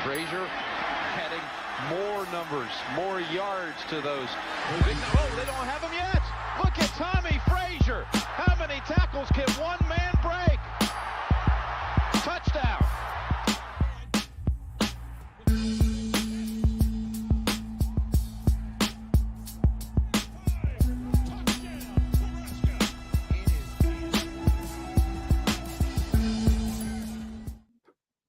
Frazier adding more numbers, more yards to those. Oh, they don't have him yet. Look at Tommy Frazier. How many tackles can one man break? Touchdown.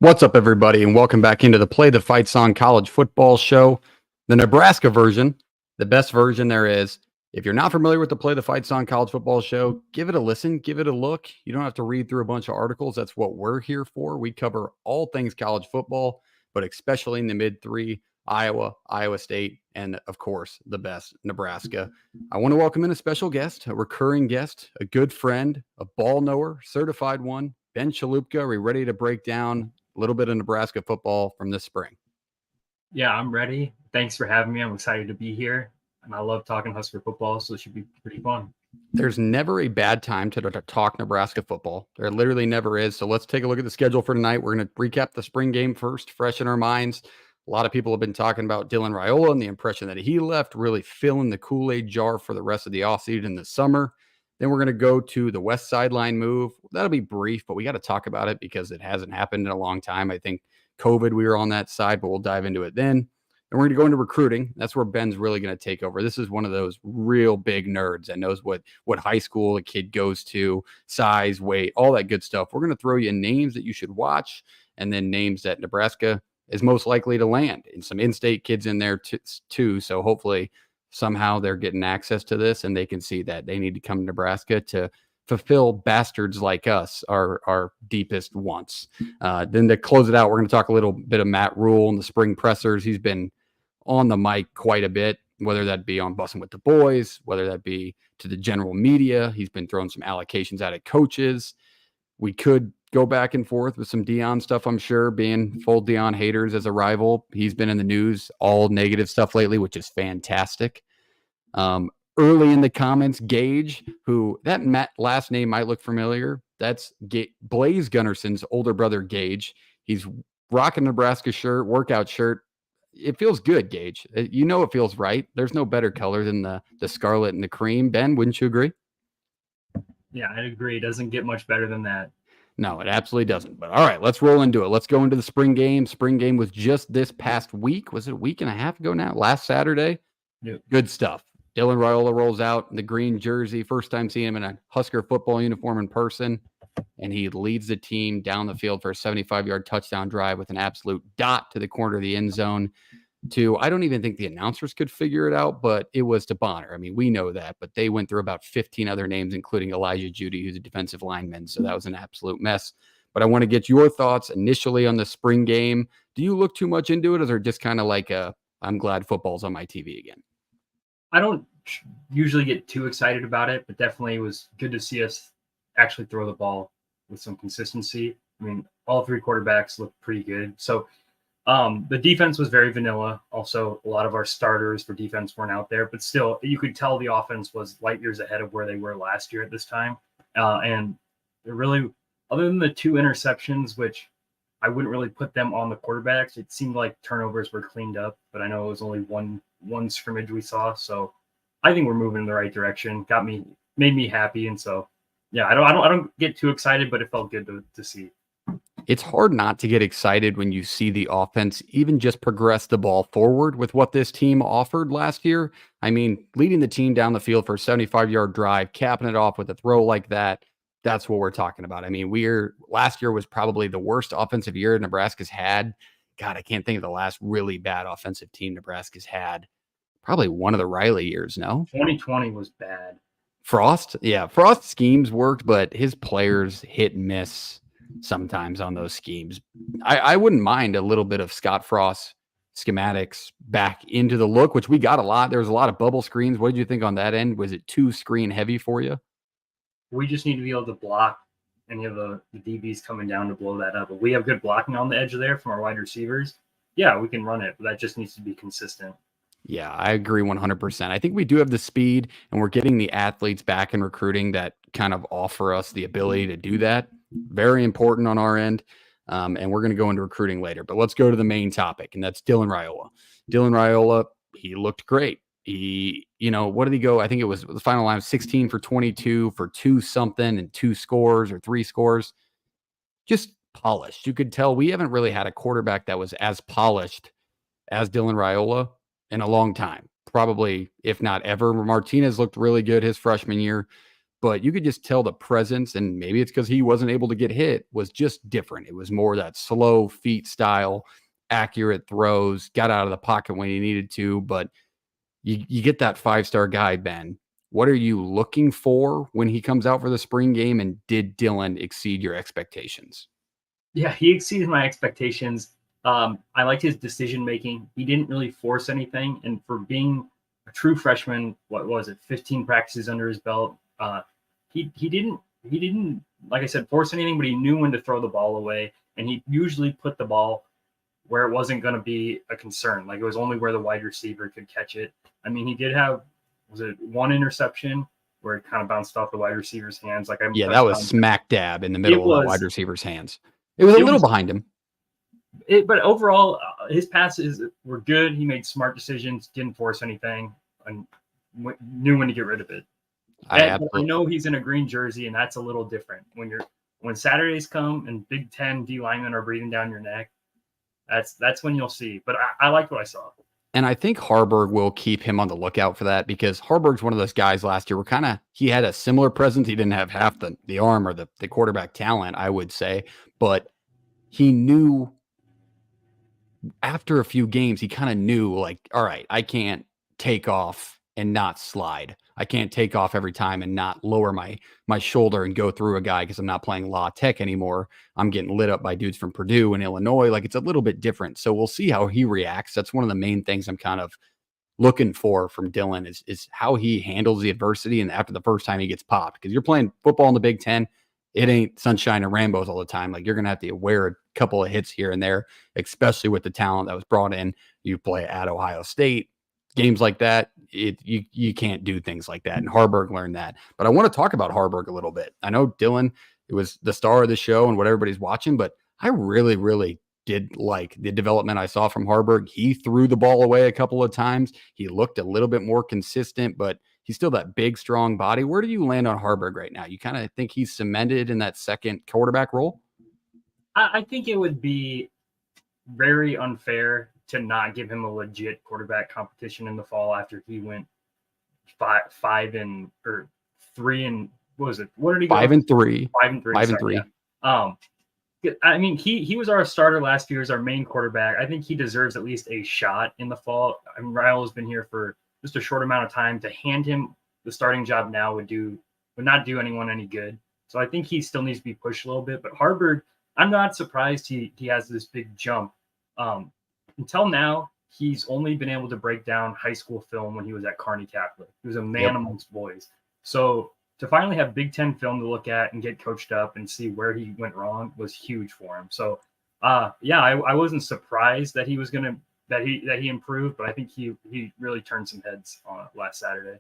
What's up, everybody, and welcome back into the Play the Fight Song College Football Show, the Nebraska version, the best version there is. If you're not familiar with the Play the Fight Song College Football Show, give it a listen, give it a look. You don't have to read through a bunch of articles. That's what we're here for. We cover all things college football, but especially in the mid-3, Iowa, Iowa State, and, of course, the best, Nebraska. I want to welcome in a special guest, a recurring guest, a good friend, a ball knower, certified one, Ben Chalupka. Are we ready to break down a little bit of Nebraska football from this spring? Yeah, I'm ready. Thanks for having me. I'm excited to be here. And I love talking Husker football, so it should be pretty fun. There's never a bad time to talk Nebraska football. There literally never is. So let's take a look at the schedule for tonight. We're going to recap the spring game first, fresh in our minds. A lot of people have been talking about Dylan Raiola and the impression that he left, really filling the Kool-Aid jar for the rest of the offseason in the summer. Then we're going to go to the West Sideline move. That'll be brief, but we got to talk about it because it hasn't happened in a long time. I think COVID, we were on that side, but we'll dive into it then. And we're going to go into recruiting. That's where Ben's really going to take over. This is one of those real big nerds that knows what high school a kid goes to, size, weight, all that good stuff. We're going to throw you names that you should watch and then names that Nebraska is most likely to land, and some in-state kids in there too. So hopefully somehow they're getting access to this and they can see that they need to come to Nebraska to fulfill bastards like us, our deepest wants. Then to close it out, we're going to talk a little bit of Matt Rule and the spring pressers. He's been on the mic quite a bit, whether that be on Bussing with the Boys, whether that be to the general media. He's been throwing some allocations out at coaches. We could go back and forth with some Deion stuff, I'm sure, being full Deion haters as a rival. He's been in the news, all negative stuff lately, which is fantastic. Early in the comments, Gage, who that last name might look familiar. That's Blaze Gunnarson's older brother, Gage. He's rocking a Nebraska shirt, workout shirt. It feels good, Gage. You know it feels right. There's no better color than the scarlet and the cream. Ben, wouldn't you agree? Yeah, I agree. It doesn't get much better than that. No, it absolutely doesn't. But all right, let's roll into it. Let's go into the spring game. Spring game was just this past week. Was it a week and a half ago now? Last Saturday? Yep. Good stuff. Dylan Raiola rolls out in the green jersey. First time seeing him in a Husker football uniform in person. And he leads the team down the field for a 75-yard touchdown drive with an absolute dot to the corner of the end zone. I don't even think the announcers could figure it out, but it was to Bonner. I mean, we know that, but they went through about 15 other names, including Elijah Judy, who's a defensive lineman. So that was an absolute mess. But I want to get your thoughts initially on the spring game. Do you look too much into it, or is it just kind of like I'm glad football's on my TV again? I don't usually get too excited about it, but definitely it was good to see us actually throw the ball with some consistency. I mean, all three quarterbacks looked pretty good. So the defense was very vanilla. Also, a lot of our starters for defense weren't out there, but still, you could tell the offense was light years ahead of where they were last year at this time. And it really, other than the 2 interceptions, which I wouldn't really put them on the quarterbacks, it seemed like turnovers were cleaned up, but I know it was only one scrimmage we saw. So I think we're moving in the right direction. Made me happy. And so, yeah, I don't get too excited, but it felt good to see. It's hard not to get excited when you see the offense even just progress the ball forward with what this team offered last year. I mean, leading the team down the field for a 75-yard drive, capping it off with a throw like that, that's what we're talking about. I mean, last year was probably the worst offensive year Nebraska's had. God, I can't think of the last really bad offensive team Nebraska's had. Probably one of the Riley years, no? 2020 was bad. Frost? Yeah, Frost's schemes worked, but his players hit and miss sometimes on those schemes. I wouldn't mind a little bit of Scott Frost schematics back into the look, which we got a lot. There was a lot of bubble screens. What did you think on that end? Was it too screen heavy for you? We just need to be able to block any of the DBs coming down to blow that up. If we have good blocking on the edge there from our wide receivers, yeah, we can run it, but that just needs to be consistent. Yeah, I agree 100%. I think we do have the speed, and we're getting the athletes back in recruiting that kind of offer us the ability to do that. Very important on our end. And we're going to go into recruiting later. But let's go to the main topic, and that's Dylan Raiola. Dylan Raiola, he looked great. He, what did he go? I think it was the final line 16 for 22 for 2 something and 2 scores or 3 scores. Just polished. You could tell we haven't really had a quarterback that was as polished as Dylan Raiola in a long time. Probably, if not ever. Martinez looked really good his freshman year, but you could just tell the presence, and maybe it's because he wasn't able to get hit, was just different. It was more that slow feet style, accurate throws, got out of the pocket when he needed to, but you get that 5-star guy, Ben. What are you looking for when he comes out for the spring game, and did Dylan exceed your expectations? Yeah, he exceeded my expectations. I liked his decision making. He didn't really force anything, and for being a true freshman, what was it, 15 practices under his belt? He didn't like I said, force anything, but he knew when to throw the ball away, and he usually put the ball where it wasn't going to be a concern. Like it was only where the wide receiver could catch it. I mean, he did have, was it one interception where it kind of bounced off the wide receiver's hands? That was smack dab in the middle of the wide receiver's hands. It was a little behind him. But overall, his passes were good. He made smart decisions, didn't force anything, and knew when to get rid of it. I know he's in a green jersey, and that's a little different. When Saturdays come and Big Ten D linemen are breathing down your neck, that's when you'll see. But I liked what I saw. And I think Harburg will keep him on the lookout for that, because Harburg's one of those guys last year where he had a similar presence. He didn't have half the arm or the quarterback talent, I would say, but he knew after a few games, he kind of knew, like, all right, I can't take off and not slide. I can't take off every time and not lower my shoulder and go through a guy because I'm not playing La Tech anymore. I'm getting lit up by dudes from Purdue and Illinois. Like, it's a little bit different. So we'll see how he reacts. That's one of the main things I'm kind of looking for from Dylan is how he handles the adversity. And after the first time he gets popped, because you're playing football in the Big Ten, it ain't sunshine and rainbows all the time. Like, you're going to have to wear a couple of hits here and there, especially with the talent that was brought in. You play at Ohio State, games like that, you can't do things like that. And Harburg learned that. But I want to talk about Harburg a little bit. I know Dylan, it was the star of the show and what everybody's watching, but I really, really did like the development I saw from Harburg. He threw the ball away a couple of times. He looked a little bit more consistent, but he's still that big, strong body. Where do you land on Harburg right now? You kind of think he's cemented in that second quarterback role? I think it would be very unfair to not give him a legit quarterback competition in the fall after he went 5 and 3 and what was it? What did he go? 5 and 3. 5 and 3. 5 and 3. Yeah. I mean, he was our starter last year as our main quarterback. I think he deserves at least a shot in the fall. I mean, Raiola has been here for just a short amount of time. To hand him the starting job now would not do anyone any good. So I think he still needs to be pushed a little bit. But Harburg, I'm not surprised he has this big jump. Until now, he's only been able to break down high school film when he was at Kearney Catholic. He was a man amongst boys. So to finally have Big Ten film to look at and get coached up and see where he went wrong was huge for him. So, I wasn't surprised that he was that he improved, but I think he really turned some heads on last Saturday.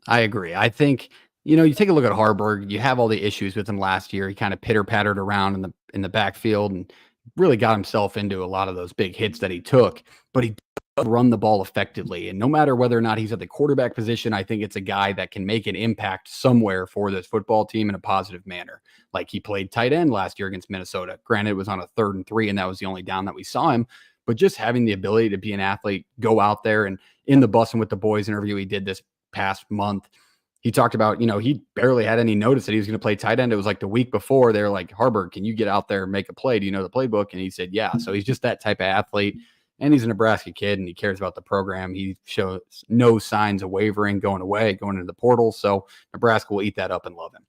I agree. I think, you take a look at Harburg, you have all the issues with him last year. He kind of pitter-pattered around in the backfield and really got himself into a lot of those big hits that he took, but he does run the ball effectively. And no matter whether or not he's at the quarterback position, I think it's a guy that can make an impact somewhere for this football team in a positive manner. Like, he played tight end last year against Minnesota. Granted, it was on a 3rd and 3, and that was the only down that we saw him. But just having the ability to be an athlete, go out there, and in the Bussin' with the Boys interview he did this past month, he talked about, he barely had any notice that he was going to play tight end. It was like the week before, they were like, Harburg, can you get out there and make a play? Do you know the playbook? And he said, yeah. So he's just that type of athlete. And he's a Nebraska kid, and he cares about the program. He shows no signs of wavering, going into the portal. So Nebraska will eat that up and love him.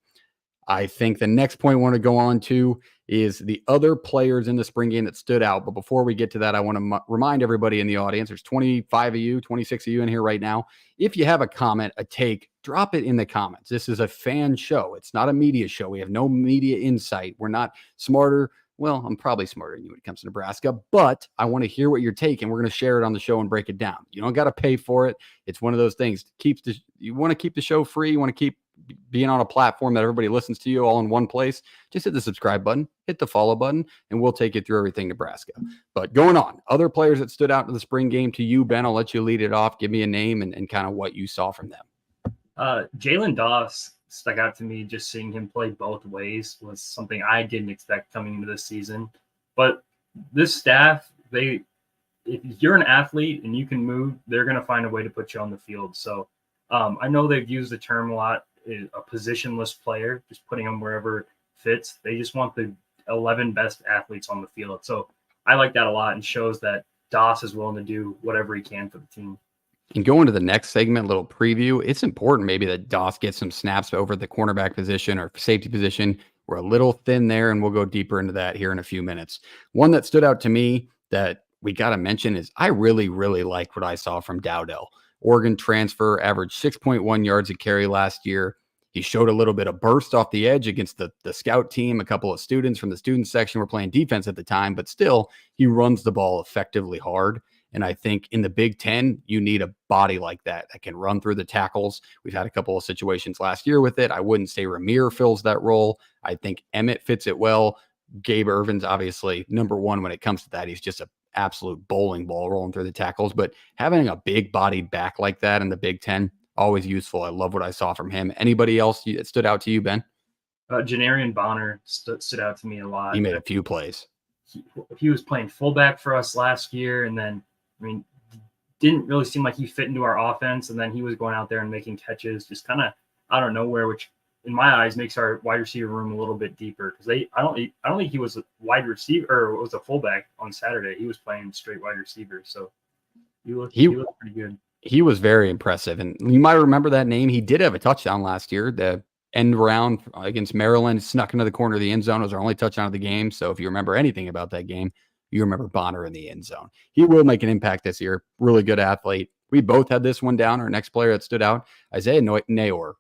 I think the next point I want to go on to is the other players in the spring game that stood out. But before we get to that, I want to remind everybody in the audience, there's 25 of you, 26 of you in here right now. If you have a comment, a take, drop it in the comments. This is a fan show. It's not a media show. We have no media insight. We're not smarter. Well, I'm probably smarter than you when it comes to Nebraska, but I want to hear what you're taking. We're going to share it on the show and break it down. You don't got to pay for it. It's one of those things. You want to keep the show free. You want to keep being on a platform that everybody listens to you all in one place, just hit the subscribe button, hit the follow button, and we'll take you through everything Nebraska. But going on, other players that stood out in the spring game to you, Ben, I'll let you lead it off. Give me a name and kind of what you saw from them. Jalen Doss stuck out to me. Just seeing him play both ways was something I didn't expect coming into this season. But this staff, if you're an athlete and you can move, they're going to find a way to put you on the field. So I know they've used the term a lot, a positionless player, just putting them wherever fits. They just want the 11 best athletes on the field. So I like that a lot, and shows that Doss is willing to do whatever he can for the team. And going to the next segment, little preview, it's important maybe that Doss gets some snaps over the cornerback position or safety position. We're a little thin there, and we'll go deeper into that here in a few minutes. One that stood out to me that we got to mention is I really, really liked what I saw from Dowdell. Oregon transfer, averaged 6.1 yards a carry last year. He showed a little bit of burst off the edge against the scout team. A couple of students from the student section were playing defense at the time, but still, he runs the ball effectively hard. And I think in the Big Ten, you need a body like that can run through the tackles. We've had a couple of situations last year with it. I wouldn't say Ramir fills that role. I think Emmett fits it well. Gabe Irvin's obviously number one when it comes to that. He's just an absolute bowling ball rolling through the tackles. But having a big-bodied back like that in the Big Ten, always useful. I love what I saw from him. Anybody else that stood out to you, Ben? Janarian Bonner stood out to me a lot. He made a few plays. He was playing fullback for us last year, and then, didn't really seem like he fit into our offense. And then he was going out there and making catches just kind of out of nowhere, which in my eyes makes our wide receiver room a little bit deeper. Because I don't think he was a wide receiver or was a fullback on Saturday. He was playing straight wide receiver. So he looked pretty good. He was very impressive. And you might remember that name. He did have a touchdown last year. The end round against Maryland, snuck into the corner of the end zone. It was our only touchdown of the game. So if you remember anything about that game, you remember Bonner in the end zone. He will make an impact this year. Really good athlete. We both had this one down. Our next player that stood out, Isaiah Nayor.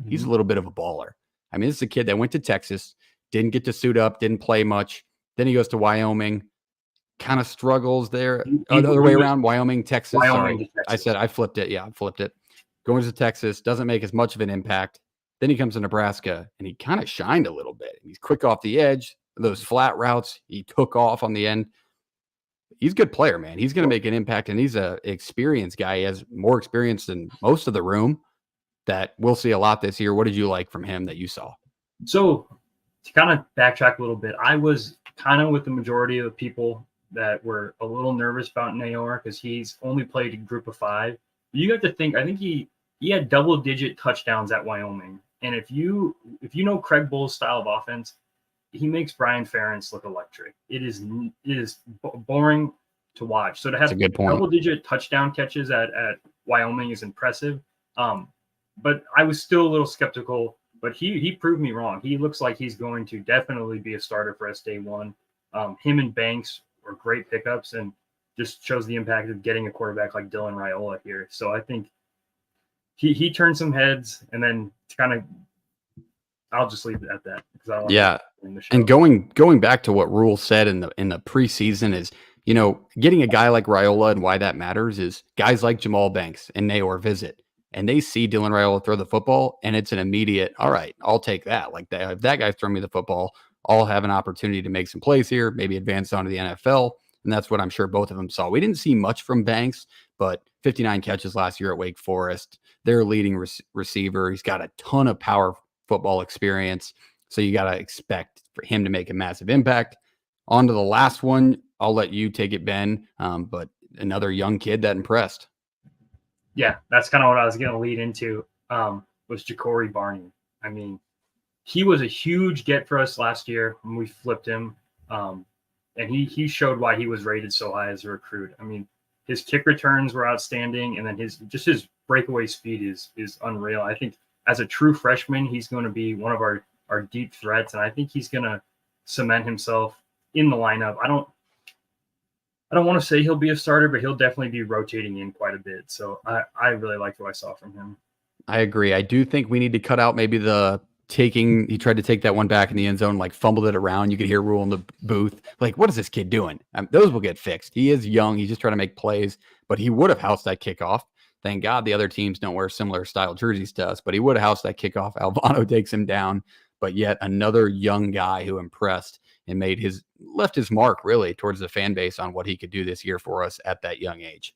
He's a little bit of a baller. This is a kid that went to Texas, didn't get to suit up, didn't play much. Then he goes to Wyoming, kind of struggles there. The other way around, Wyoming, Texas. Sorry, I flipped it. Yeah, I flipped it. Going to Texas, doesn't make as much of an impact. Then he comes to Nebraska, and he kind of shined a little bit. He's quick off the edge. Those flat routes, he took off on the end. He's a good player, man. He's going to make an impact, and he's an experienced guy. He has more experience than most of the room. That we'll see a lot this year. What did you like from him that you saw? So to kind of backtrack a little bit, I was kind of with the majority of the people that were a little nervous about Nayor because he's only played a group of 5. You have to think, I think he had double-digit touchdowns at Wyoming. And if you know Craig Bull's style of offense, he makes Brian Ferentz look electric. It is boring to watch. So to have double-digit touchdown catches at Wyoming is impressive. But I was still a little skeptical. But he proved me wrong. He looks like he's going to definitely be a starter for us day one. Him and Banks were great pickups, and just shows the impact of getting a quarterback like Dylan Raiola here. So I think he turned some heads, and then to kind of, I'll just leave it at that because I don't want to And going back to what Rule said in the preseason is, getting a guy like Raiola, and why that matters is guys like Jamal Banks and Nayor visit, and they see Dylan Raiola throw the football, and it's an immediate, all right, I'll take that. Like that, if that guy's throwing me the football, I'll have an opportunity to make some plays here, maybe advance on to the NFL. And that's what I'm sure both of them saw. We didn't see much from Banks, but 59 catches last year at Wake Forest. Their leading receiver. He's got a ton of power football experience. So you got to expect for him to make a massive impact. On to the last one. I'll let you take it, Ben. But another young kid that impressed. Yeah, that's kind of what I was going to lead into, was Ja'Cory Barney. I mean, he was a huge get for us last year when we flipped him. And he showed why he was rated so high as a recruit. I mean, his kick returns were outstanding, and then his breakaway speed is unreal. I think as a true freshman, he's going to be one of our deep threats, and I think he's going to cement himself in the lineup. I don't want to say he'll be a starter, but he'll definitely be rotating in quite a bit. So I really liked what I saw from him. I agree. I do think we need to cut out maybe he tried to take that one back in the end zone, like fumbled it around. You could hear Rule in the booth. Like, what is this kid doing? Those will get fixed. He is young. He's just trying to make plays, but he would have housed that kickoff. Thank God the other teams don't wear similar style jerseys to us, but he would have housed that kickoff. Alvano takes him down, but yet another young guy who impressed and left his mark really towards the fan base on what he could do this year for us at that young age.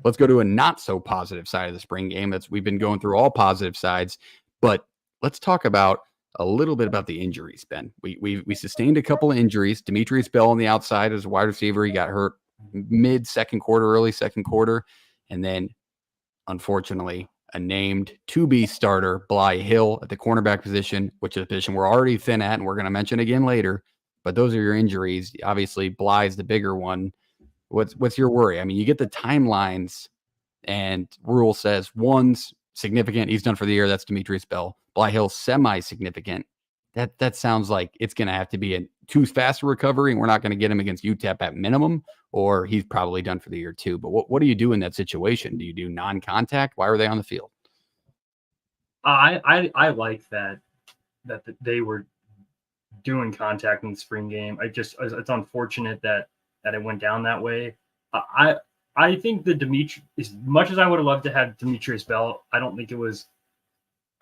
Let's go to a not so positive side of the spring game. We've been going through all positive sides, but let's talk about a little bit about the injuries, Ben. We sustained a couple of injuries. Demetrius Bell on the outside as a wide receiver. He got hurt mid second quarter, early second quarter. And then, unfortunately, a named to-be starter, Bly Hill, at the cornerback position, which is a position we're already thin at, and we're going to mention again later. But those are your injuries. Obviously, Bly's the bigger one. What's your worry? I mean, you get the timelines, and Rule says one's significant. He's done for the year. That's Demetrius Bell. Bly Hill, semi-significant. That sounds like it's going to have to be a too fast a recovery, and we're not going to get him against UTEP at minimum, or he's probably done for the year too. But what do you do in that situation? Do you do non-contact? Why were they on the field? I like that they were doing contact in the spring game. It's unfortunate that it went down that way. I think that as much as I would have loved to have Demetrius Bell, I don't think it was.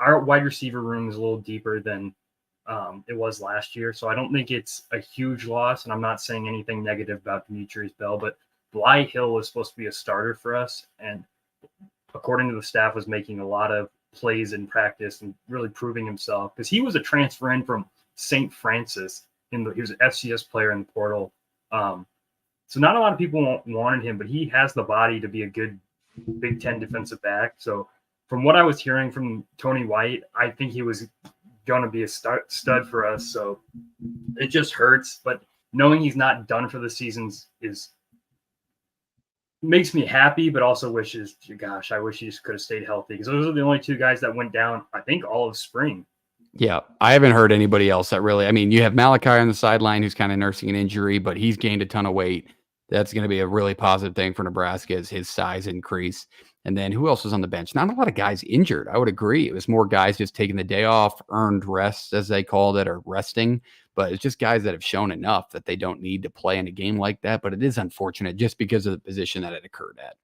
Our wide receiver room is a little deeper than it was last year, so I don't think it's a huge loss. And I'm not saying anything negative about Demetrius Bell, but Bly Hill was supposed to be a starter for us, and according to the staff, was making a lot of plays in practice and really proving himself, because he was a transfer in from St. Francis. He was an FCS player in the portal. So not a lot of people wanted him, but he has the body to be a good Big Ten defensive back. So from what I was hearing from Tony White, I think he was going to be a stud for us. So it just hurts. But knowing he's not done for the seasons makes me happy, but also gosh, I wish he just could have stayed healthy, because those are the only two guys that went down, I think, all of spring. Yeah, I haven't heard anybody else that really. I mean, you have Malachi on the sideline who's kind of nursing an injury, but he's gained a ton of weight. That's going to be a really positive thing for Nebraska, as his size increase. And then who else was on the bench? Not a lot of guys injured. I would agree. It was more guys just taking the day off, earned rest, as they called it, or resting. But it's just guys that have shown enough that they don't need to play in a game like that. But it is unfortunate just because of the position that it occurred at.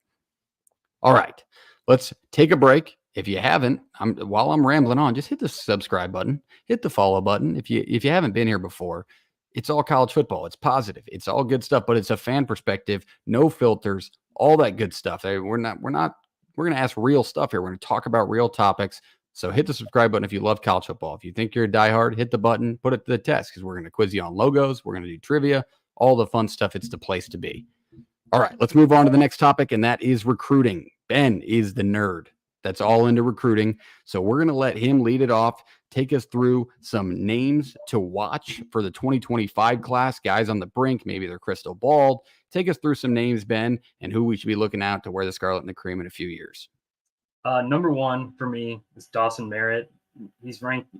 All right, let's take a break. If you haven't, while I'm rambling on, just hit the subscribe button, hit the follow button. If you haven't been here before, it's all college football. It's positive. It's all good stuff, but it's a fan perspective, no filters, all that good stuff. We're going to ask real stuff here. We're going to talk about real topics. So hit the subscribe button if you love college football. If you think you're a diehard, hit the button, put it to the test, because we're going to quiz you on logos. We're going to do trivia, all the fun stuff. It's the place to be. All right, let's move on to the next topic, and that is recruiting. Ben is the nerd that's all into recruiting. So we're going to let him lead it off, take us through some names to watch for the 2025 class, guys on the brink, maybe they're crystal balled. Take us through some names, Ben, and who we should be looking out to wear the scarlet and the cream in a few years. Number one for me is Dawson Merritt. He's ranked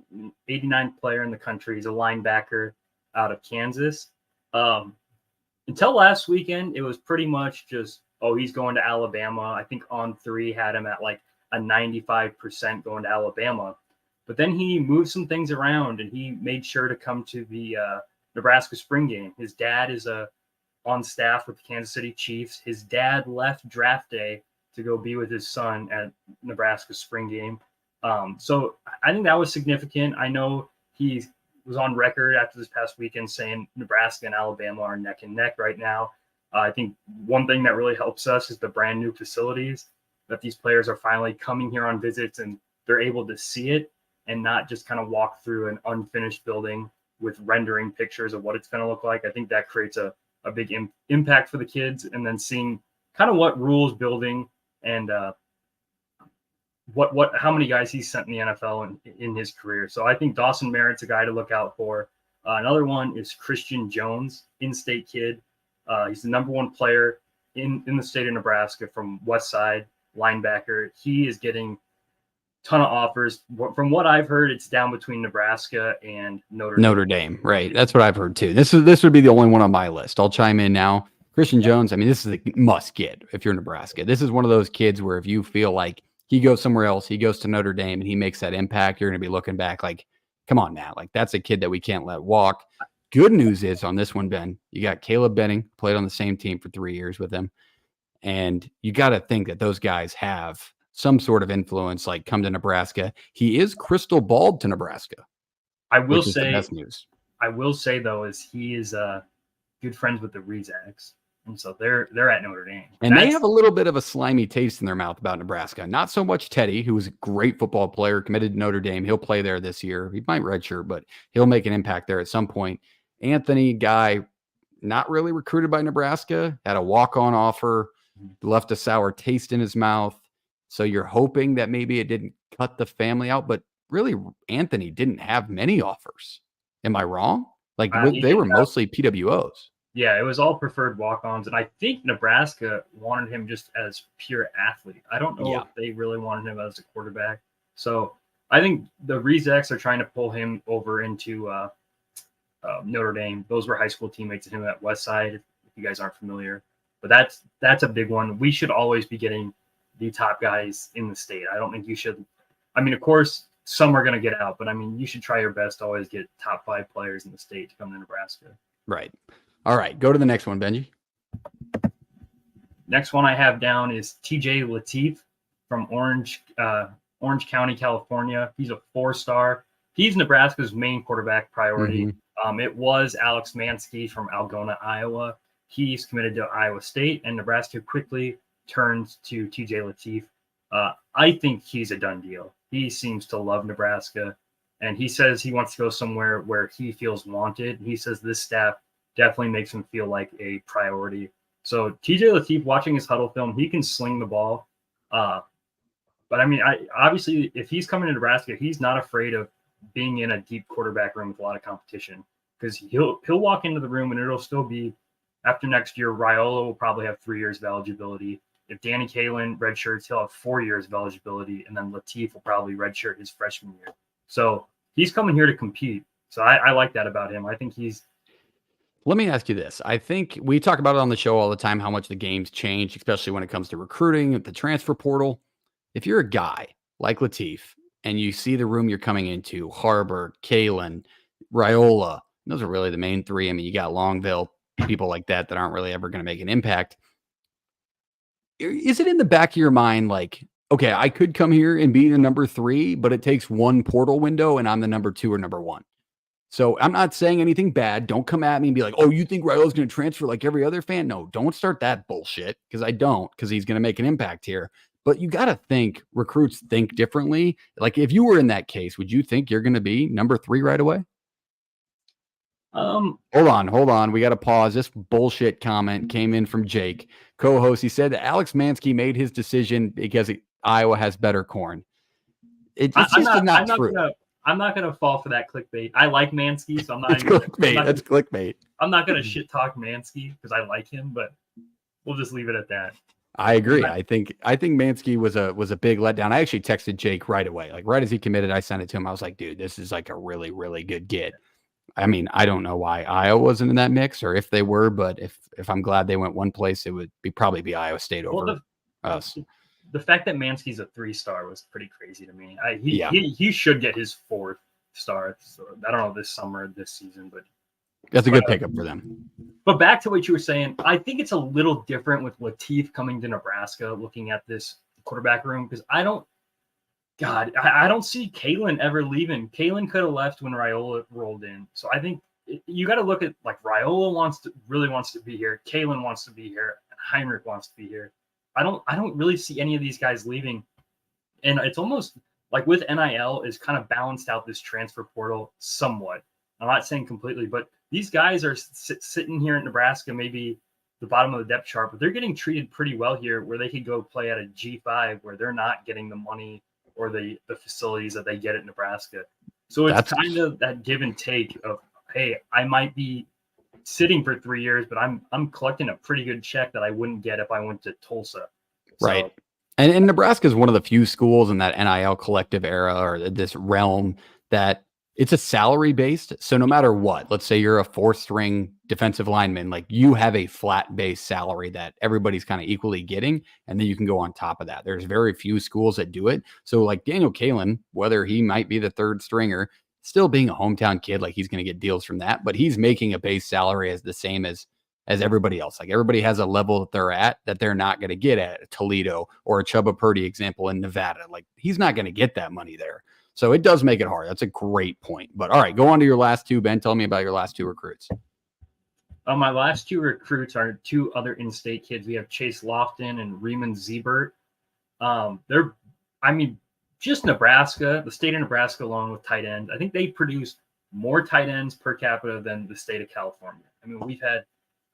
89th player in the country. He's a linebacker out of Kansas. Until last weekend, it was pretty much just, he's going to Alabama. I think On3 had him at like a 95% going to Alabama. But then he moved some things around, and he made sure to come to the Nebraska spring game. His dad is on staff with the Kansas City Chiefs. His dad left draft day to go be with his son at Nebraska spring game. So I think that was significant. I know he was on record after this past weekend saying Nebraska and Alabama are neck and neck right now. I think one thing that really helps us is the brand new facilities, that these players are finally coming here on visits and they're able to see it and not just kind of walk through an unfinished building with rendering pictures of what it's going to look like. I think that creates a big impact for the kids, and then seeing kind of what Rule's building and how many guys he's sent in the NFL in his career. So I think Dawson Merritt's a guy to look out for. Another one is Christian Jones, in-state kid. He's the number one player in the state of Nebraska from West Side, linebacker. He is getting a ton of offers. From what I've heard, it's down between Nebraska and Notre Dame. Right. That's what I've heard too. This would be the only one on my list. I'll chime in now. Christian Jones, I mean, this is a must get if you're Nebraska. This is one of those kids where if you feel like he goes somewhere else, he goes to Notre Dame and he makes that impact, you're going to be looking back like, come on now. Like, that's a kid that we can't let walk. Good news is on this one, Ben, you got Caleb Benning, played on the same team for 3 years with him. And you got to think that those guys have some sort of influence, like come to Nebraska. He is crystal balled to Nebraska. I will which is the say, best news. I will say though, is he is good friends with the Rezacs, and so they're at Notre Dame, And they have a little bit of a slimy taste in their mouth about Nebraska. Not so much Teddy, who was a great football player, committed to Notre Dame. He'll play there this year. He might redshirt, but he'll make an impact there at some point. Anthony, guy, not really recruited by Nebraska, had a walk-on offer, left a sour taste in his mouth. So you're hoping that maybe it didn't cut the family out, but really Anthony didn't have many offers. Am I wrong? Like they were mostly PWOs. Yeah, it was all preferred walk-ons, and I think Nebraska wanted him just as pure athlete. I don't know if they really wanted him as a quarterback. So I think the Rezacs are trying to pull him over into Notre Dame. Those were high school teammates of him at Westside, if you guys aren't familiar. But that's a big one. We should always be getting the top guys in the state. I don't think you should. I mean, of course, some are going to get out, but I mean, you should try your best to always get top 5 players in the state to come to Nebraska. Right. All right. Go to the next one, Benji. Next one I have down is TJ Lateef from Orange County, California. He's a 4-star. He's Nebraska's main quarterback priority. It was Alex Mansky from Algona, Iowa. He's committed to Iowa State, and Nebraska quickly turned to TJ Lateef. I think he's a done deal. He seems to love Nebraska, and he says he wants to go somewhere where he feels wanted. He says this staff definitely makes him feel like a priority. So TJ Lateef, watching his huddle film, he can sling the ball. But I mean, obviously, if he's coming to Nebraska, he's not afraid of being in a deep quarterback room with a lot of competition, because he'll walk into the room and it'll still be, after next year, Raiola will probably have 3 years of eligibility. If Danny Kalen redshirts, he'll have 4 years of eligibility, and then Lateef will probably redshirt his freshman year. So he's coming here to compete. So I like that about him. I think he's. Let me ask you this. I think we talk about it on the show all the time, how much the game's changed, especially when it comes to recruiting, the transfer portal. If you're a guy like Lateef and you see the room you're coming into, Harburg, Kalen, Raiola, those are really the main 3. I mean, you got Longville, people like that aren't really ever going to make an impact. Is it in the back of your mind like, okay, I could come here and be the number 3, but it takes one portal window and I'm the number 2 or number 1? So I'm not saying anything bad. Don't come at me and be like, oh, you think Raiola's going to transfer like every other fan? No, don't start that bullshit, because I don't, because he's going to make an impact here. But you got to think, recruits think differently. Like if you were in that case, would you think you're going to be number 3 right away? Hold on. We got to pause. This bullshit comment came in from Jake, co-host. He said that Alex Mansky made his decision because Iowa has better corn. It's just not true. I'm not going to fall for that clickbait. I like Mansky, so I'm not. It's clickbait. That's clickbait. I'm not going to shit talk Mansky because I like him, but we'll just leave it at that. I agree. I think Mansky was a big letdown. I actually texted Jake right away. Like right as he committed, I sent it to him. I was like, dude, this is like a really, really good get. I mean, I don't know why Iowa wasn't in that mix, or if they were, but if I'm glad they went one place, it would probably be Iowa State over us. The fact that Mansky's a 3-star was pretty crazy to me. He should get his 4th star. So, I don't know, this summer, this season, but that's a good pickup for them. But back to what you were saying, I think it's a little different with Lateef coming to Nebraska, looking at this quarterback room, because I don't see Kalen ever leaving. Kalen could have left when Raiola rolled in. So I think you got to look at, like, Raiola really wants to be here. Kalen wants to be here. And Heinrich wants to be here. I don't really see any of these guys leaving. And it's almost like with NIL is kind of balanced out this transfer portal somewhat. I'm not saying completely, but these guys are sitting here in Nebraska, maybe the bottom of the depth chart, but they're getting treated pretty well here, where they could go play at a G5 where they're not getting the money or the facilities that they get at Nebraska. So it's kind of that give and take of, hey, I might be sitting for 3 years, but I'm collecting a pretty good check that I wouldn't get if I went to Tulsa. Right. And Nebraska is one of the few schools in that NIL collective era, or this realm, that it's a salary based. So no matter what, let's say you're a 4th-string defensive lineman, like you have a flat base salary that everybody's kind of equally getting. And then you can go on top of that. There's very few schools that do it. So like Daniel Kalen, whether he might be the 3rd stringer, still being a hometown kid, like he's going to get deals from that, but he's making a base salary as the same as as everybody else. Like everybody has a level that they're at that they're not going to get at Toledo or a Chubba Purdy example in Nevada. Like he's not going to get that money there. So it does make it hard. That's a great point. But all right, go on to your last two, Ben. Tell me about your last two recruits. My last two recruits are two other in-state kids. We have Chase Lofton and Riemann Ziebert. Just Nebraska, the state of Nebraska alone with tight ends. I think they produce more tight ends per capita than the state of California. I mean, we've had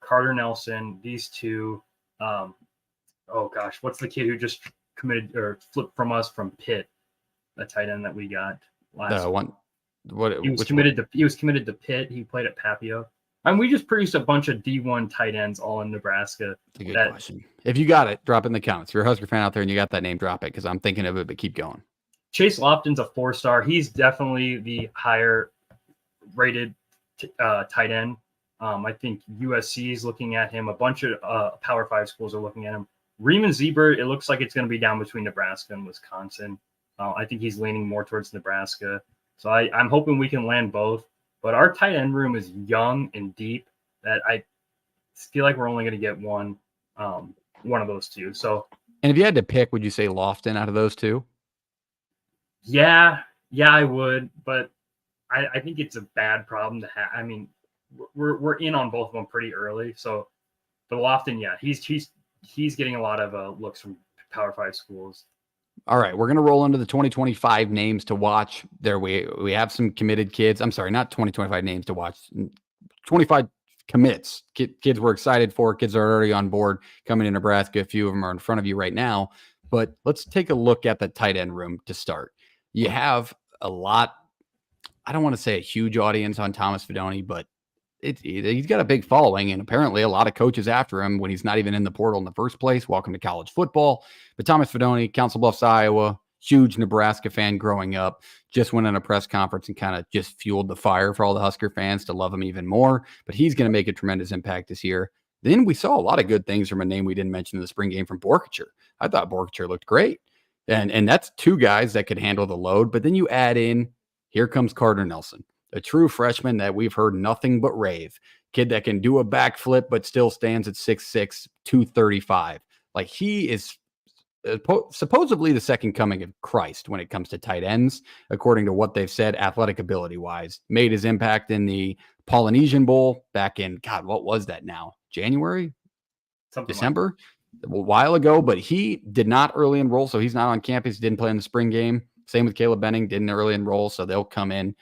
Carter Nelson, these two. What's the kid who just committed or flipped from us from Pitt? The tight end that we got last. He was committed to Pitt. He played at Papio. And we just produced a bunch of D1 tight ends all in Nebraska. That's a good question. If you got it, drop it in the comments. If you're a Husker fan out there and you got that name, drop it because I'm thinking of it, but keep going. Chase Lofton's a 4-star. He's definitely the higher rated tight end. I think USC is looking at him. A bunch of Power 5 schools are looking at him. Riemann Ziebert, it looks like it's going to be down between Nebraska and Wisconsin. I think he's leaning more towards Nebraska. So I'm hoping we can land both. But our tight end room is young and deep that I feel like we're only going to get one of those two. So, and if you had to pick, would you say Lofton out of those two? Yeah, I would. But I think it's a bad problem to have. I mean, we're in on both of them pretty early. So, but Lofton, yeah, he's getting a lot of looks from Power 5 schools. All right, we're going to roll into the 2025 names to watch. There we have some committed kids. I'm sorry, not 2025 names to watch. 25 commits. Kids we're excited for. Kids are already on board coming to Nebraska. A few of them are in front of you right now. But let's take a look at the tight end room to start. You have a lot. I don't want to say a huge audience on Thomas Fidone, but he's got a big following and apparently a lot of coaches after him when he's not even in the portal in the first place. Welcome to college football. But Thomas Fidone, Council Bluffs, Iowa, huge Nebraska fan growing up, just went on a press conference and kind of just fueled the fire for all the Husker fans to love him even more. But he's going to make a tremendous impact this year. Then we saw a lot of good things from a name we didn't mention in the spring game from Borkacher. I thought Borkacher looked great. And that's two guys that could handle the load. But then you add in, here comes Carter Nelson, a true freshman that we've heard nothing but rave. Kid that can do a backflip, but still stands at 6'6", 235. Like he is supposedly the second coming of Christ when it comes to tight ends, according to what they've said, athletic ability-wise. Made his impact in the Polynesian Bowl back in, God, what was that now? January? December? A while ago, but he did not early enroll, so he's not on campus. He didn't play in the spring game. Same with Caleb Benning, didn't early enroll, so they'll come in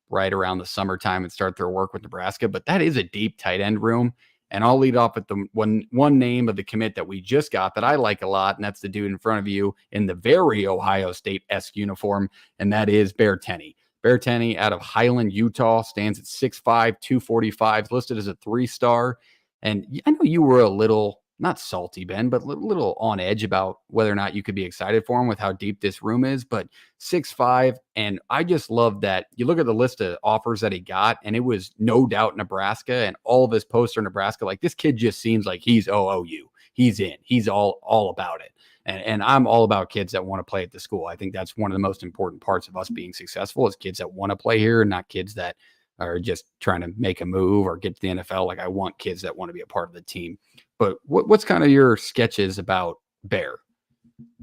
right around the summertime and start their work with Nebraska. But that is a deep tight end room. And I'll lead off with the one name of the commit that we just got that I like a lot, and that's the dude in front of you in the very Ohio State-esque uniform, and that is Bear Tenney. Bear Tenney out of Highland, Utah, stands at 6'5", 245, listed as a 3-star. And I know you were a little, not salty, Ben, but a little on edge about whether or not you could be excited for him with how deep this room is. But 6'5", and I just love that. You look at the list of offers that he got, and it was no doubt Nebraska, and all of his posts are Nebraska. Like, this kid just seems like he's OOU. He's in. He's all about it. And I'm all about kids that want to play at the school. I think that's one of the most important parts of us being successful is kids that want to play here, not kids that are just trying to make a move or get to the NFL. Like, I want kids that want to be a part of the team. But what's kind of your sketches about Bear?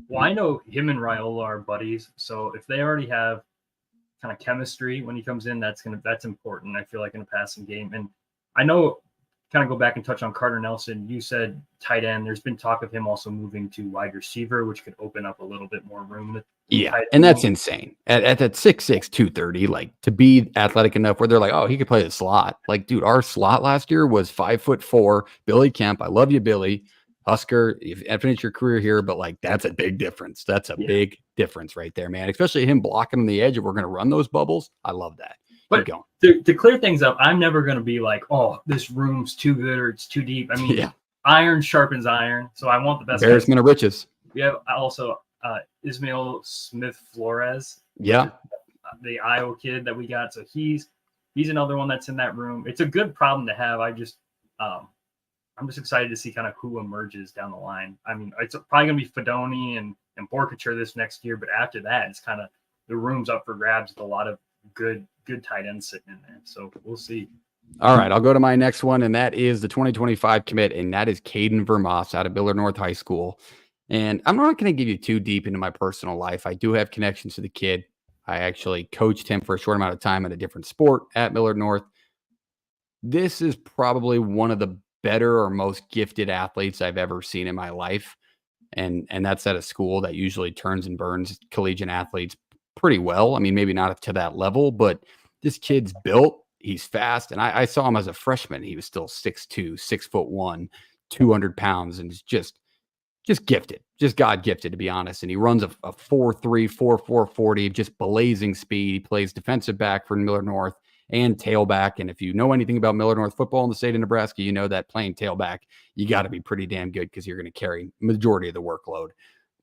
Well, I know him and Raiola are buddies. So if they already have kind of chemistry when he comes in, that's important, I feel like, in a passing game. And I know, kind of go back and touch on Carter Nelson. You said tight end. There's been talk of him also moving to wide receiver, which could open up a little bit more room. Yeah, and that's insane. At that 6'6", 230, like, to be athletic enough where they're like, oh, he could play the slot. Like, dude, our slot last year was 5'4". Billy Kemp, I love you, Billy. Husker, you finished your career here, but like, that's a big difference. That's a big difference right there, man. Especially him blocking on the edge. If we're going to run those bubbles, I love that. But to clear things up, I'm never going to be like, oh, this room's too good or it's too deep. I mean, iron sharpens iron. So I want the best. Embarrassment of riches. We have also Ismail Smith Flores. Yeah. The Iowa kid that we got. So he's another one that's in that room. It's a good problem to have. I'm just excited to see kind of who emerges down the line. I mean, it's probably going to be Fidone and Borkacher this next year. But after that, it's kind of the room's up for grabs with a lot of good tight ends sitting in there. So we'll see. All right, I'll go to my next one, and that is the 2025 commit, and that is Caden Vermoss out of Millard North High School. And I'm not going to give you too deep into my personal life. I do have connections to the kid. I actually coached him for a short amount of time at a different sport at Millard North. This is probably one of the better or most gifted athletes I've ever seen in my life. And that's at a school that usually turns and burns collegiate athletes pretty well. I mean, maybe not to that level, but this kid's built. He's fast, and I saw him as a freshman. He was still 6'2", 6'1", 200 pounds, and just gifted, just God gifted, to be honest. And he runs a 4.3, 4.4 40, just blazing speed. He plays defensive back for Millard North and tailback. And if you know anything about Millard North football in the state of Nebraska, you know that playing tailback, you got to be pretty damn good because you're going to carry majority of the workload.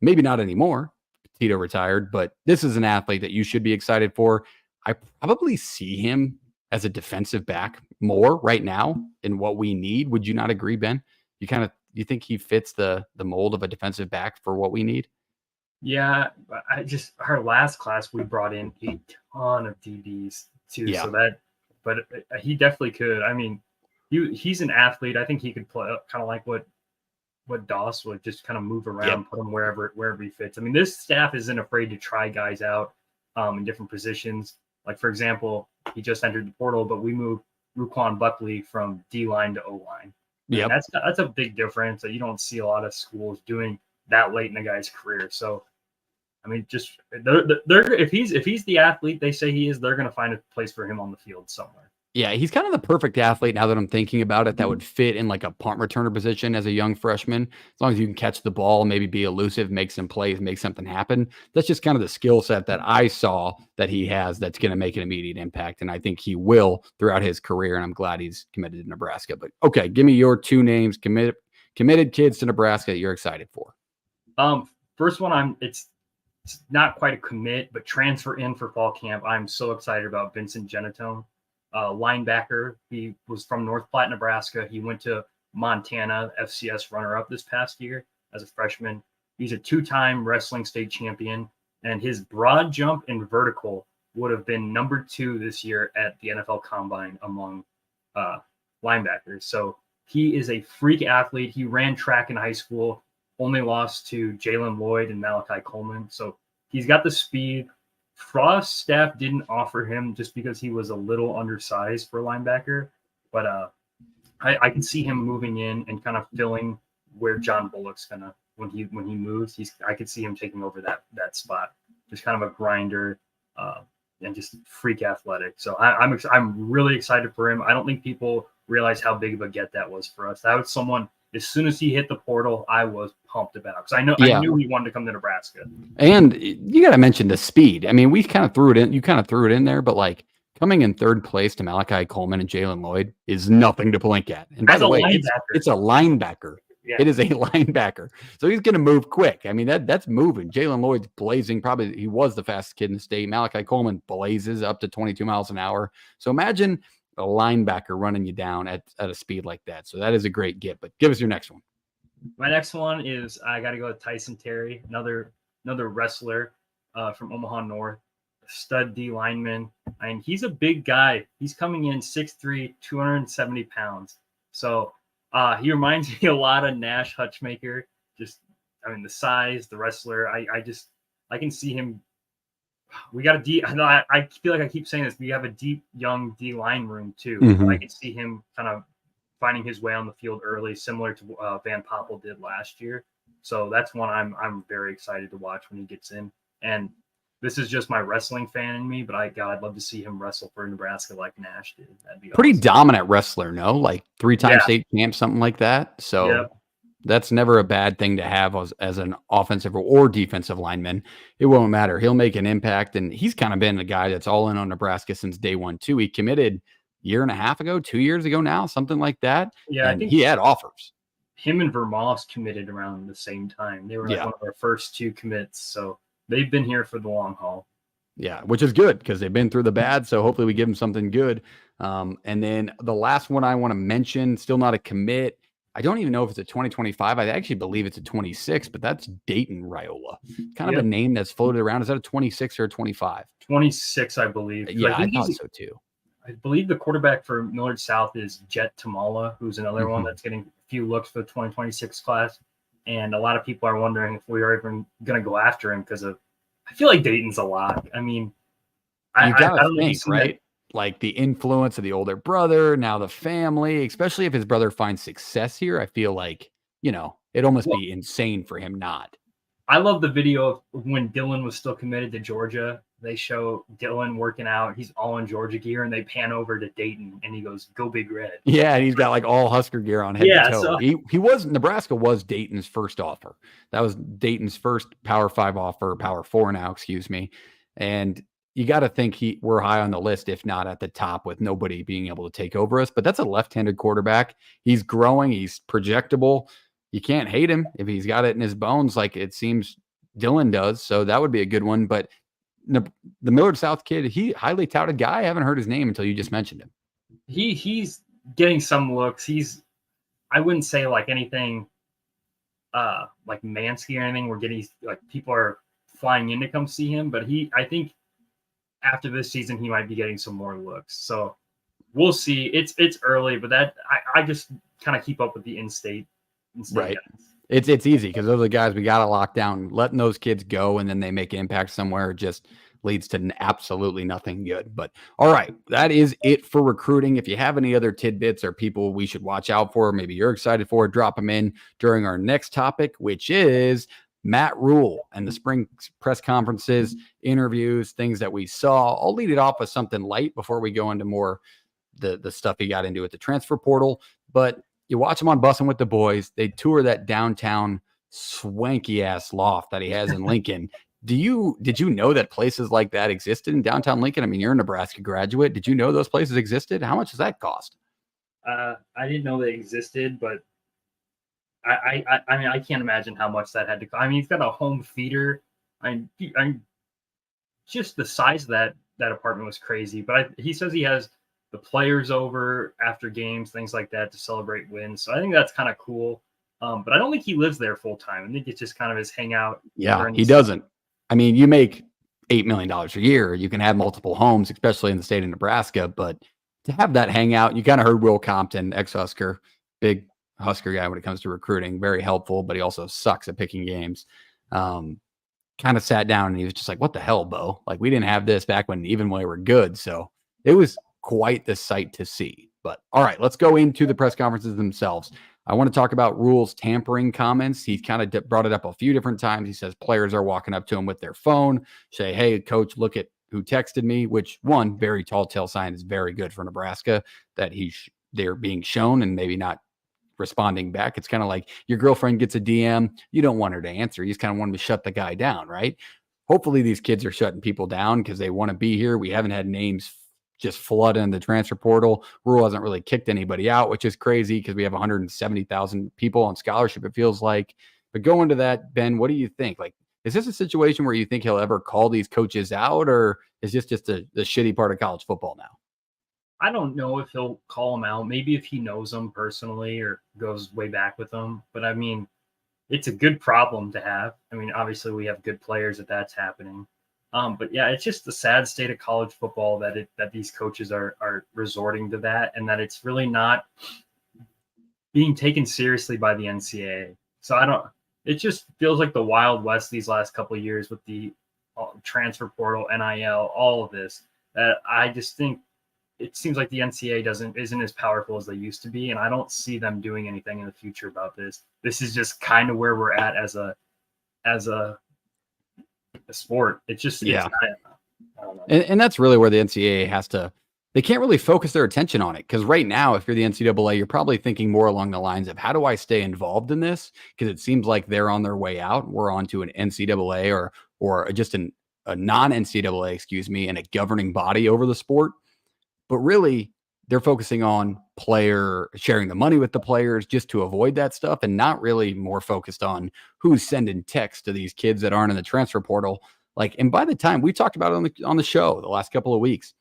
Maybe not anymore. Tito retired, but this is an athlete that you should be excited for. I probably see him as a defensive back more right now in what we need. Would you not agree, Ben? You think he fits the mold of a defensive back for what we need? Yeah, our last class we brought in a ton of DBs too. Yeah. But he definitely could. I mean, he's an athlete. I think he could play kind of like what Doss would, just kind of move around, put him wherever he fits. I mean, this staff isn't afraid to try guys out in different positions. Like, for example, he just entered the portal, but we moved Ruquan Buckley from D-line to O-line. Yeah, that's a big difference that you don't see a lot of schools doing that late in a guy's career. So, I mean, just they're if he's the athlete they say he is, they're going to find a place for him on the field somewhere. Yeah, he's kind of the perfect athlete now that I'm thinking about it, that would fit in like a punt returner position as a young freshman. As long as you can catch the ball, maybe be elusive, make some plays, make something happen. That's just kind of the skill set that I saw that he has that's going to make an immediate impact. And I think he will throughout his career. And I'm glad he's committed to Nebraska. But okay, give me your two names, committed kids to Nebraska that you're excited for. First one, it's not quite a commit, but transfer in for fall camp. I'm so excited about Vincent Genatone. Linebacker. He was from North Platte, Nebraska. He went to Montana, FCS runner-up this past year as a freshman. He's a two-time wrestling state champion, and his broad jump and vertical would have been number 2 this year at the NFL Combine among linebackers. So he is a freak athlete. He ran track in high school, only lost to Jalen Lloyd and Malachi Coleman. So he's got the speed. Frost's staff didn't offer him just because he was a little undersized for a linebacker, but I can see him moving in and kind of filling where John Bullock's gonna when he moves. I could see him taking over that spot. Just kind of a grinder and just freak athletic. So I'm really excited for him. I don't think people realize how big of a get that was for us. That was someone. As soon as he hit the portal, I was pumped about because I knew he wanted to come to Nebraska. And you got to mention the speed. I mean, we kind of threw it in. You kind of threw it in there, but like coming in third place to Malachi Coleman and Jalen Lloyd is nothing to blink at. And by the way, it's a linebacker. Yeah. It is a linebacker, so he's going to move quick. I mean, that's moving. Jalen Lloyd's blazing. Probably he was the fastest kid in the state. Malachi Coleman blazes up to 22 miles an hour. So imagine a linebacker running you down at a speed like that. So that is a great get. But give us your next one. My next one is I got to go with Tyson Terry, another wrestler from Omaha North, stud D lineman. And he's a big guy. He's coming in 6'3", 270 pounds. So he reminds me a lot of Nash Hutchmaker. Just, I mean, the size, the wrestler. I can see him. We got a deep. I feel like I keep saying this. We have a deep young D line room too. Mm-hmm. I can see him kind of finding his way on the field early, similar to Van Poppel did last year. So that's one I'm very excited to watch when he gets in. And this is just my wrestling fan in me, but I'd love to see him wrestle for Nebraska like Nash did. That'd be pretty awesome. Dominant wrestler, no? Like 3-time state champ, something like that. So that's never a bad thing to have as an offensive or defensive lineman. It won't matter. He'll make an impact, and he's kind of been a guy that's all in on Nebraska since day one too. He committed 2 years ago now, something like that. Yeah, and I think he had offers. Him and Vermoss committed around the same time. They were like one of our first 2 commits, so they've been here for the long haul. Yeah, which is good because they've been through the bad. So hopefully we give them something good. And then the last one I want to mention, still not a commit. I don't even know if it's a 2025. I actually believe it's a 26, but that's Dylan Raiola. Kind of a name that's floated around. Is that a 26 or a 25? 26, I believe. Yeah, I thought so too. I believe the quarterback for Millard South is Jet Tamala, who's another one that's getting a few looks for the 2026 class. And a lot of people are wondering if we are even going to go after him because I feel like Dayton's a lot. I mean, You got I to don't know if you think, see right? Like the influence of the older brother, now the family, especially if his brother finds success here, I feel like, it'd almost be insane for him not. I love the video of when Dylan was still committed to Georgia. They show Dylan working out. He's all in Georgia gear, and they pan over to Dayton, and he goes, "Go Big Red." Yeah, and he's got like all Husker gear on head to toe. So Nebraska was Dayton's first offer. That was Dayton's first Power 5 offer, Power 4 now, excuse me. And you got to think we're high on the list, if not at the top, with nobody being able to take over us. But that's a left-handed quarterback. He's growing. He's projectable. You can't hate him if he's got it in his bones like it seems Dylan does. So that would be a good one. But the Millard South kid, he highly touted guy. I haven't heard his name until you just mentioned him. He's getting some looks. I wouldn't say like anything like Mansky or anything. We're getting like people are flying in to come see him, but I think after this season he might be getting some more looks. So we'll see. It's early, but I just kind of keep up with the in-state right. guys. It's easy because those are the guys we got to lock down. Letting those kids go and then they make impact somewhere just leads to absolutely nothing good. But all right, that is it for recruiting. If you have any other tidbits or people we should watch out for, maybe you're excited for, drop them in during our next topic, which is Matt Rule and the spring press conferences, interviews, things that we saw. I'll lead it off with something light before we go into more the stuff he got into at the transfer portal. But you watch him on Bussin' with the Boys. They tour that downtown swanky ass loft that he has in Lincoln. Did you know that places like that existed in downtown Lincoln? I mean, you're a Nebraska graduate. Did you know those places existed? How much does that cost? I didn't know they existed, but I mean, I can't imagine how much that had to cost. I mean, he's got a home theater. I just the size of that apartment was crazy. But he says he has the players over after games, things like that, to celebrate wins. So I think that's kind of cool. But I don't think he lives there full time. I think it's just kind of his hangout. Yeah, he doesn't. I mean, you make $8 million a year. You can have multiple homes, especially in the state of Nebraska. But to have that hangout, you kind of heard Will Compton, ex-Husker, big Husker guy when it comes to recruiting, very helpful, but he also sucks at picking games. Kind of sat down and he was just like, "What the hell, Bo? Like, we didn't have this back when we were good." So it was quite the sight to see. But all right, let's go into the press conferences themselves. I want to talk about Rule's tampering comments. He's kind of brought it up a few different times. He says players are walking up to him with their phone, say, "Hey, coach, look at who texted me," which one very tall tale sign is very good for Nebraska that they're being shown and maybe not responding back. It's kind of like your girlfriend gets a DM. You don't want her to answer. You just kind of want them to shut the guy down, right? Hopefully these kids are shutting people down because they want to be here. We haven't had names just flood in the transfer portal. Rule hasn't really kicked anybody out, which is crazy because we have 170,000 people on scholarship, it feels like. But going to that, Ben, what do you think? Like, is this a situation where you think he'll ever call these coaches out, or is this just the shitty part of college football now? I don't know if he'll call them out. Maybe if he knows them personally or goes way back with them. But I mean, it's a good problem to have. I mean, obviously we have good players that's happening. But yeah, it's just the sad state of college football that these coaches are resorting to that, and that it's really not being taken seriously by the NCAA. So it just feels like the Wild West these last couple of years with the transfer portal, NIL, all of this. That I just think it seems like the NCAA isn't as powerful as they used to be, and I don't see them doing anything in the future about this. This is just kind of where we're at as a sport. It's just, yeah. I don't know. And that's really where the NCAA they can't really focus their attention on it. Because right now, if you're the NCAA, you're probably thinking more along the lines of, how do I stay involved in this? Because it seems like they're on their way out. We're on to an NCAA or just a non-NCAA, excuse me, and a governing body over the sport. But really, they're focusing on sharing the money with the players just to avoid that stuff, and not really more focused on who's sending texts to these kids that aren't in the transfer portal. Like, and by the time we talked about it on the show the last couple of weeks,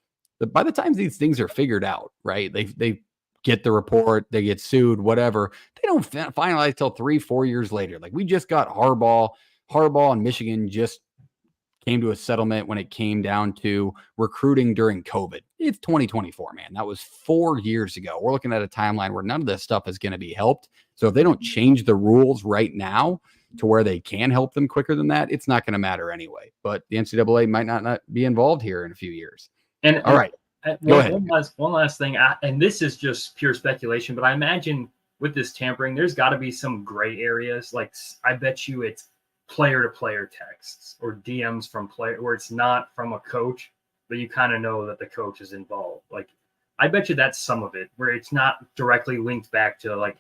by the time these things are figured out, right? They get the report, they get sued, whatever. They don't finalize till 3-4 years later. Like, we just got Harbaugh and Michigan just came to a settlement when it came down to recruiting during COVID. It's 2024, man. That was 4 years ago. We're looking at a timeline where none of this stuff is going to be helped. So if they don't change the rules right now to where they can help them quicker than that, it's not going to matter anyway. But the NCAA might not be involved here in a few years. All right. Go ahead. One last thing, and this is just pure speculation, but I imagine with this tampering, there's got to be some gray areas. Like, I bet you it's player-to-player texts or DMs from player where it's not from a coach, but you kind of know that the coach is involved. Like, I bet you that's some of it, where it's not directly linked back to, like,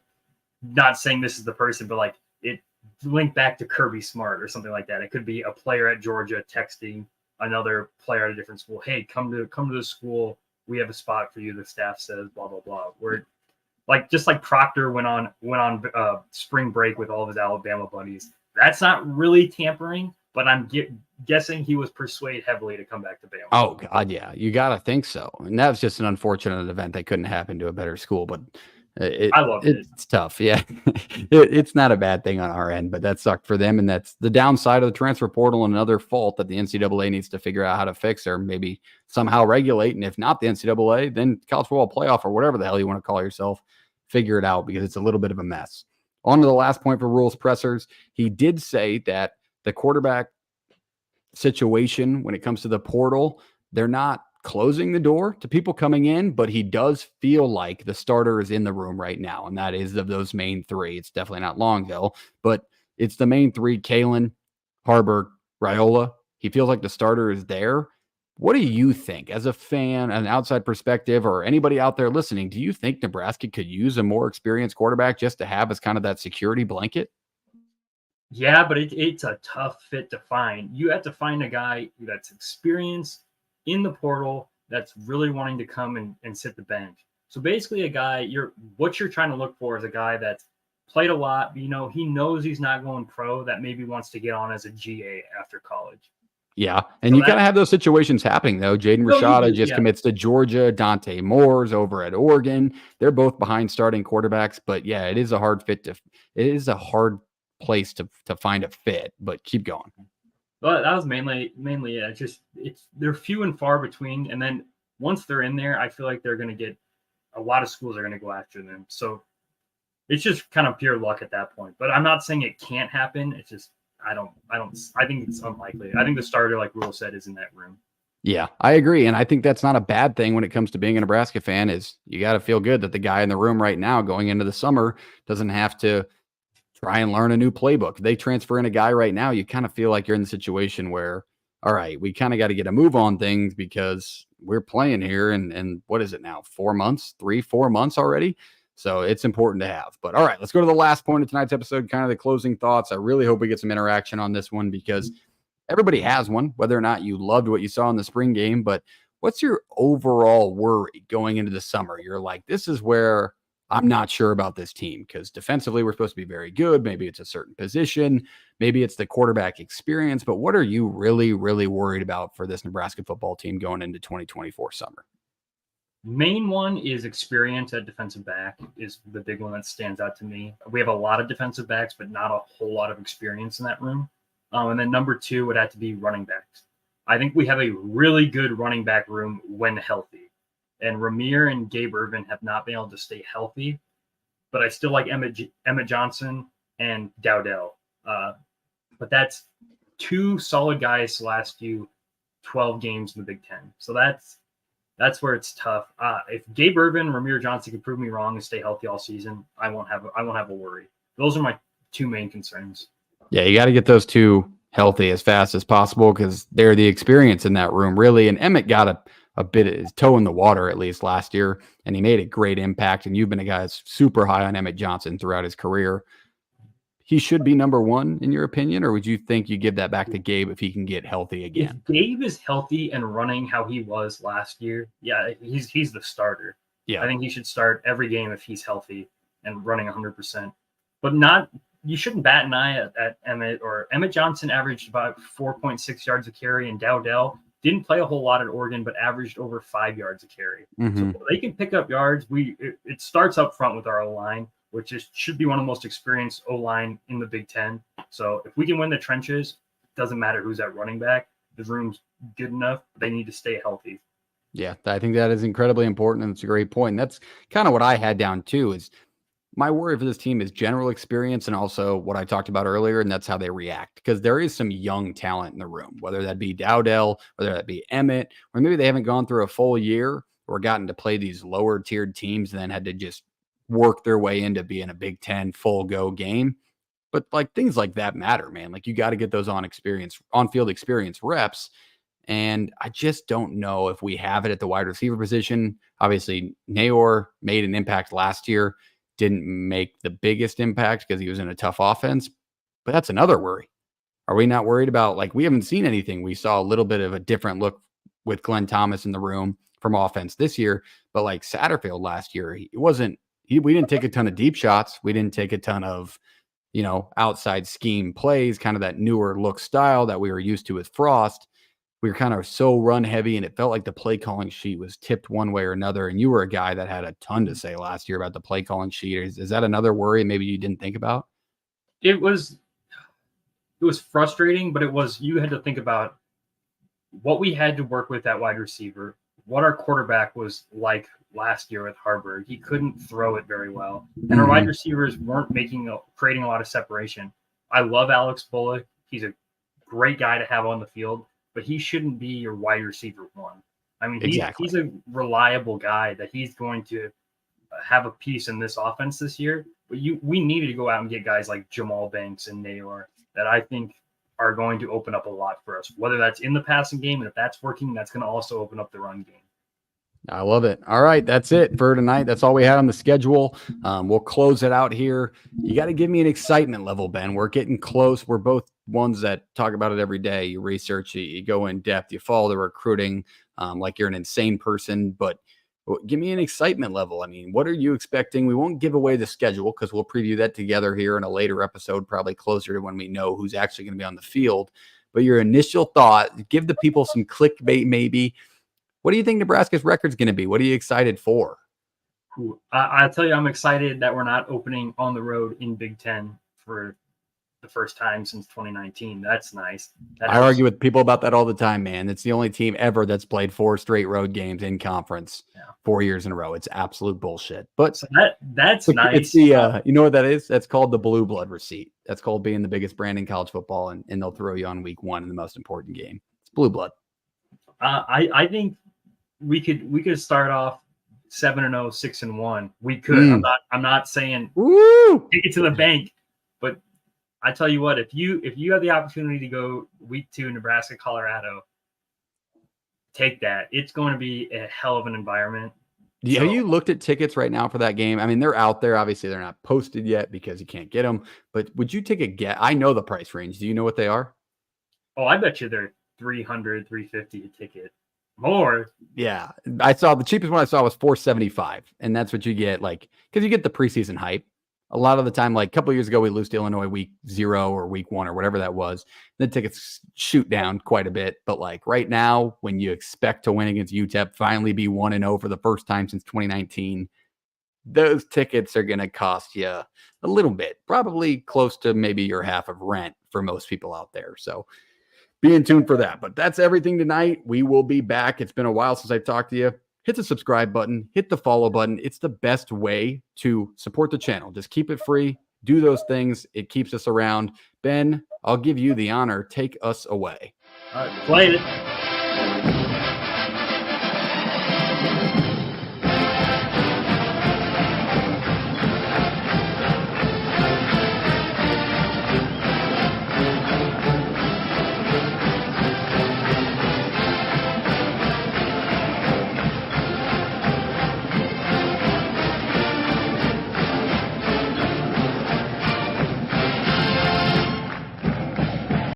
not saying this is the person, but like it linked back to Kirby Smart or something like that. It could be a player at Georgia texting another player at a different school, "Hey, come to the school. We have a spot for you." The staff says, blah blah blah. Where, like, just like Proctor went on spring break with all of his Alabama buddies. That's not really tampering, but I'm guessing he was persuaded heavily to come back to Bama. Oh God, yeah, you got to think so. And that was just an unfortunate event that couldn't happen to a better school, but I love it. It's tough. Yeah, it's not a bad thing on our end, but that sucked for them. And that's the downside of the transfer portal, and another fault that the NCAA needs to figure out how to fix or maybe somehow regulate. And if not the NCAA, then college football playoff or whatever the hell you want to call yourself, figure it out, because it's a little bit of a mess. On to the last point for rules pressers. He did say that the quarterback situation when it comes to the portal, they're not closing the door to people coming in, but he does feel like the starter is in the room right now, and that is of those main three. It's definitely not Longville, but it's the main three: Kalen, Harburg, Raiola. He feels like the starter is there. What do you think, as a fan, an outside perspective, or anybody out there listening? Do you think Nebraska could use a more experienced quarterback just to have as kind of that security blanket? Yeah, but it's a tough fit to find. You have to find a guy that's experienced in the portal, that's really wanting to come and sit the bench. So basically a guy, what you're trying to look for is a guy that's played a lot, but, he knows he's not going pro, that maybe wants to get on as a GA after college. Yeah, and so you kind of have those situations happening, though. Jaden Rashada just commits to Georgia. Dante Moore's over at Oregon. They're both behind starting quarterbacks, but yeah, it is a hard place to find a fit, but keep going. But that was mainly they're few and far between. And then once they're in there, I feel like they're going to get a lot of schools are going to go after them. So it's just kind of pure luck at that point. But I'm not saying it can't happen. It's just, I think it's unlikely. I think the starter, like Rule said, is in that room. Yeah, I agree. And I think that's not a bad thing when it comes to being a Nebraska fan. Is you got to feel good that the guy in the room right now going into the summer doesn't have to try and learn a new playbook. If they transfer in a guy right now, you kind of feel like you're in the situation where, all right, we kind of got to get a move on things because we're playing here. And what is it now? 4 months, 4 months already. So it's important to have. But all right, let's go to the last point of tonight's episode, kind of the closing thoughts. I really hope we get some interaction on this one, because everybody has one, whether or not you loved what you saw in the spring game. But what's your overall worry going into the summer? You're like, this is where I'm not sure about this team, because defensively we're supposed to be very good. Maybe it's a certain position. Maybe it's the quarterback experience. But what are you really, really worried about for this Nebraska football team going into 2024 summer? Main one is experience at defensive back is the big one that stands out to me. We have a lot of defensive backs, but not a whole lot of experience in that room. And then number two would have to be running backs. I think we have a really good running back room when healthy. And Ramir and Gabe Ervin have not been able to stay healthy, but I still like Emmett Johnson and Dowdell. But that's two solid guys to last you 12 games in the Big Ten. So that's where it's tough. If Gabe Ervin and Ramir Johnson can prove me wrong and stay healthy all season, I won't have a worry. Those are my two main concerns. Yeah, you got to get those two healthy as fast as possible, because they're the experience in that room, really. And Emmett got a bit of his toe in the water, at least last year, and he made a great impact. And you've been a guy that's super high on Emmett Johnson throughout his career. He should be number one in your opinion, or would you think you give that back to Gabe if he can get healthy again? If Gabe is healthy and running how he was last year, yeah, he's the starter. Yeah, I think he should start every game if he's healthy and running 100%. But you shouldn't bat an eye at Emmett. Or Emmett Johnson averaged about 4.6 yards a carry, and Dowdell didn't play a whole lot at Oregon, but averaged over 5 yards a carry. Mm-hmm. So they can pick up yards. It starts up front with our O-line, which should be one of the most experienced O-line in the Big Ten. So if we can win the trenches, it doesn't matter who's at running back. the room's good enough. They need to stay healthy. Yeah, I think that is incredibly important, and it's a great point. And that's kind of what I had down too. Is my worry for this team is general experience and also what I talked about earlier, and that's how they react. Because there is some young talent in the room, whether that be Dowdell, whether that be Emmett, or maybe they haven't gone through a full year or gotten to play these lower tiered teams and then had to just work their way into being a Big Ten full go game. But like things like that matter, man. Like you got to get those on field experience reps. And I just don't know if we have it at the wide receiver position. Obviously, Nayor made an impact last year, didn't make the biggest impact because he was in a tough offense. But that's another worry. Are we not worried about, like, we haven't seen anything. We saw a little bit of a different look with Glenn Thomas in the room from offense this year. But like Satterfield last year, we didn't take a ton of deep shots. We didn't take a ton of, outside scheme plays, kind of that newer look style that we were used to with Frost. We were kind of so run heavy, and it felt like the play calling sheet was tipped one way or another. And you were a guy that had a ton to say last year about the play calling sheet. Is that another worry maybe you didn't think about? It was frustrating, but you had to think about what we had to work with at wide receiver, what our quarterback was like last year with Harburg. He couldn't throw it very well, and our wide receivers weren't creating a lot of separation. I love Alex Bullock. He's a great guy to have on the field, but he shouldn't be your wide receiver one. I mean, he's a reliable guy that he's going to have a piece in this offense this year. But we needed to go out and get guys like Jamal Banks and Nayor that I think are going to open up a lot for us, whether that's in the passing game. And if that's working, that's going to also open up the run game. I love it. All right, that's it for tonight. That's all we had on the schedule. We'll close it out here. You got to give me an excitement level, Ben. We're getting close. We're both ones that talk about it every day. You research it, you go in depth, you follow the recruiting like you're an insane person. But give me an excitement level. I mean, what are you expecting? We won't give away the schedule because we'll preview that together here in a later episode, probably closer to when we know who's actually going to be on the field. But your initial thought, give the people some clickbait maybe. What do you think Nebraska's record's going to be? What are you excited for? I'll tell you, I'm excited that we're not opening on the road in Big Ten for the first time since 2019. That's nice. I argue with people about that all the time, man. It's the only team ever that's played 4 straight road games in conference 4 years in a row. It's absolute bullshit. But so that's nice. It's the you know what that is? That's called the blue blood receipt. That's called being the biggest brand in college football, and they'll throw you on week 1 in the most important game. It's blue blood. I think we could start off 7-0, 6-1. We could. I'm not saying take it to the bank, but I tell you what, if you have the opportunity to go week 2 Nebraska, Colorado, take that. It's going to be a hell of an environment. Yeah, have you looked at tickets right now for that game? I mean, they're out there. Obviously, they're not posted yet because you can't get them. But would you take a guess? I know the price range. Do you know what they are? Oh, I bet you they're $300, $350 a ticket. More. Yeah. I saw the cheapest one I saw was $475. And that's what you get, like, because you get the preseason hype. A lot of the time, like a couple of years ago, we lose to Illinois week 0 or week 1 or whatever that was. The tickets shoot down quite a bit. But like right now, when you expect to win against UTEP, finally be 1-0 for the first time since 2019, those tickets are going to cost you a little bit, probably close to maybe your half of rent for most people out there. So be in tune for that. But that's everything tonight. We will be back. It's been a while since I talked to you. Hit the subscribe button. Hit the follow button. It's the best way to support the channel. Just keep it free. Do those things. It keeps us around. Ben, I'll give you the honor. Take us away. All right, play it.